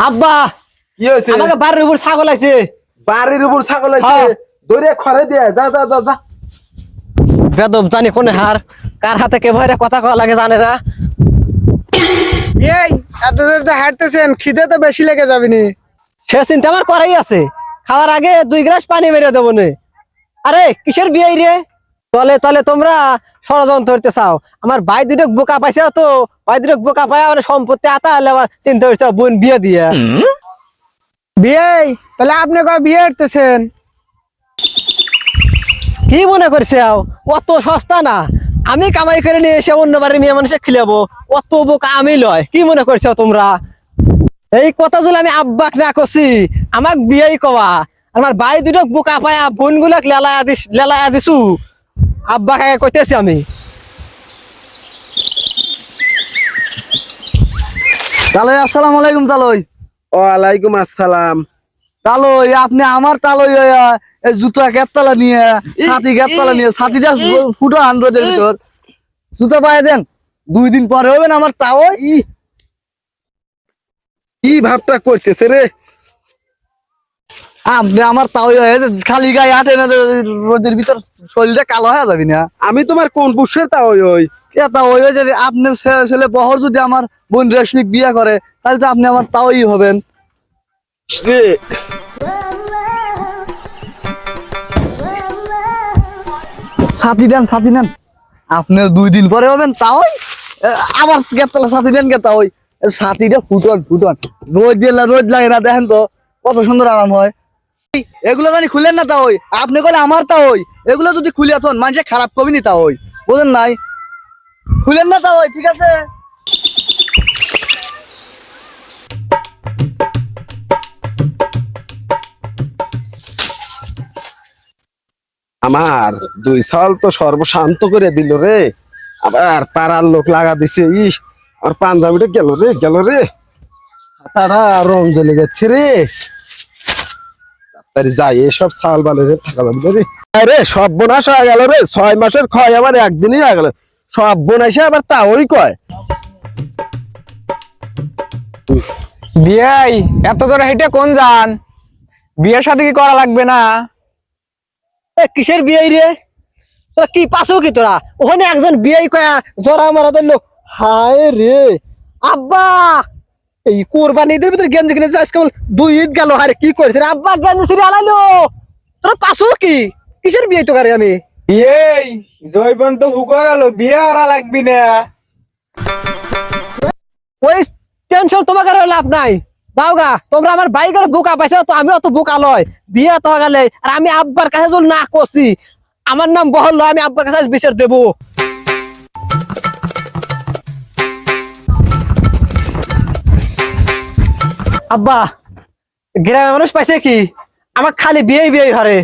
আব্বা কি হয়েছে? আমাকে বাড়ির উপর ছাগল আছে। বাড়ির উপর ছাগল আছে? হ্যাঁ। দৌড়ে খড়ে দিয়ে যা যা যা যা। বেদব জানি কোন হার কার হাতে কে ভরে কথা কওয়া লাগে জানে না। এই এত জোর তো হাঁটতেছেন, খিদে তো বেশি লেগে যাবে নি। সে চিন্তা আমার করাই আছে। খাওয়ার আগে 2 গ্লাস পানি মেরে দেবো নে। আরে কিসের বিয়ে রে? তলে তলে তোমরা ষড়যন্ত্র করতে চাও। আমার ভাই দুটো বোকা পাইছে, তো ভাই দুটো বোকা পায় আমার সম্পত্তি আতা হলে আবার চিন্তা করছে বোন বিয়ে দিয়ে। বিয়ে? তাহলে আপনি কয় বিয়ে করতেছেন? কি মনে করছে অত সস্তা না। আমি কামাই করে নিয়ে এসে অন্য বাড়ির মেয়ে মানুষে খিলাবো, অত বোকা আমি লয়। কি মনে করছো তোমরা? এই কথা যদি আমি আব্বাক না করছি আমাক বিয়েই কওয়া। আমার ভাই দুটো বোকা পায়া বোন গুলাক লেলায়া দিছু, আব্বা কাকে কইতেছি আমি। তালই আসসালামু আলাইকুম। তালই ওয়ালাইকুম আসসালাম। তালই আপনি আমার তালই এই জুতা কেতলা নিয়ে ছাতি কেতলা নিয়ে ছাতিটা ফুটো 100 এর ভিতর জুতা পায়ে দেন। 2 দিন পরে হবেন আমার তাও কি ভাবটা করতেছে রে? আপনি আমার তাও খালি গায়ে হাঁটে না, রোদের ভিতর শরীরটা কালো হয়ে যাবি না। আমি তোমার কোন পুষের তা ওই এটা ওই যে আপনার ছেলে বহর যদি আমার বোন রেশমিক বিয়ে করে তাহলে তো আপনি আমার তাওই হবেন। রে। ছাতি দেন আপনি 2 দিন পরে হবেন তাও আবার কেতলা ছাতি দেন কে তাও ছাতিটা ফুটন রোদ লাগে না, দেখেন তো কত সুন্দর আরাম হয়। এগুলো জানি খুলেন না তা ওই আপনি কলে আমার তা ওই এগুলো যদি খুলে এখন মানুষে খারাপ কবি নি তা ওই বোঝেন নাই, খুলেন না তা ওই ঠিক আছে। আমার 2 সাল তো সর্বশান্ত করে দিল রে। আবার পাড়ার লোক লাগা দিছে। ইস আর পাঞ্জাবিটা গেল রে তারা রং জ্বলে যাচ্ছে রে। তাড়াতাড়ি যাই, এসব সাল বালে রে থাকা যাবে রে। আরে সব বোনাস হয়ে গেল রে। 6 মাসের ক্ষয় আমার একদিনই হয়ে গেল। সব বোনাসে আবার তাওই কয়। বিয়ে এত জোর হেঁটে কোন যান? বিয়ের সাথে কি করা লাগবে না? কিসের বিয়ে রে? তোরা কি পাছো কি তোরা? ওখানে একজন বিয়ে কয়া জরা মারা দিল। হায় রে আব্বা, এই কোরবানি ঈদের ভিতরে গেঞ্জি কিনে যাস কেবল 2 ঈদ গেল। আরে কি করছিস রে আব্বা? গেঞ্জি ছিঁড়ে আলাইলো। তোরা পাছো কি? কিসের বিয়ে তো করে আমি? বিয়ে জয়বন তো হুকা গেল, বিয়ে করা লাগবি না। ওই টেনশন তোমাকে আর লাভ নাই। যাও গা, তোমরা আমার বাইকের বোকা পাইছো, তো আমি অত বোকা লয়। বিয়ে তো গেলে আর আমি আব্বার কাছে যদি না করছি, আমার নাম বহল লয়, আমি আব্বার কাছে বিচার দেবো। আব্বা গ্রামের মানুষ পাইছে কি আমার খালি বিয়ে হারে।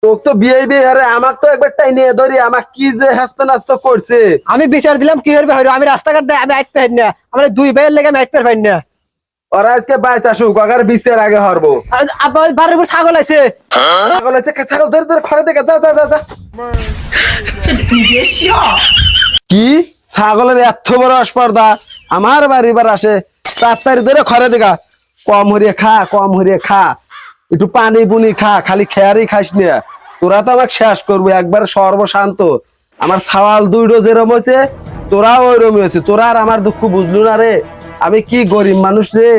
তোক তো বিয়ে আরে আমাক তো একবার টাই নিয়ে ধরি আমাক কি যে হাসতে নাস্ত করছে। আমি বিচার দিলাম কি করবে হইলো, আমি রাস্তাঘাট দেয় আমি আইট পাই না। আমার 2 ভাইয়ের লেগে আমি আইট পাই না। ওরা আজকে বাইতে আসুক, আগার বিচার আগে হরবো। আর আব্বা ওই বাড়ির উপর ছাগল আছে। ছাগল আছে, ছাগল ধরে খড়ে দেখে যা যা যা যা। কি ছাগলের এত বড় অস্পর্ধা আমার বাড়ি বার আসে? তাড়াতাড়ি ধরে খড়ে দেখা। কম হরিয়ে খা একটু পানি পুনি খা, খালি খেয়ারই খাস না। তোরা তো আমাকে শেষ করবো একবার সর্বশান্ত। আমার সওয়াল 2টো যেরম হয়েছে তোরা ওইরকম হয়েছে। তোরা আর আমার দুঃখ বুঝলু না রে। আমি কি গরিব মানুষ রে।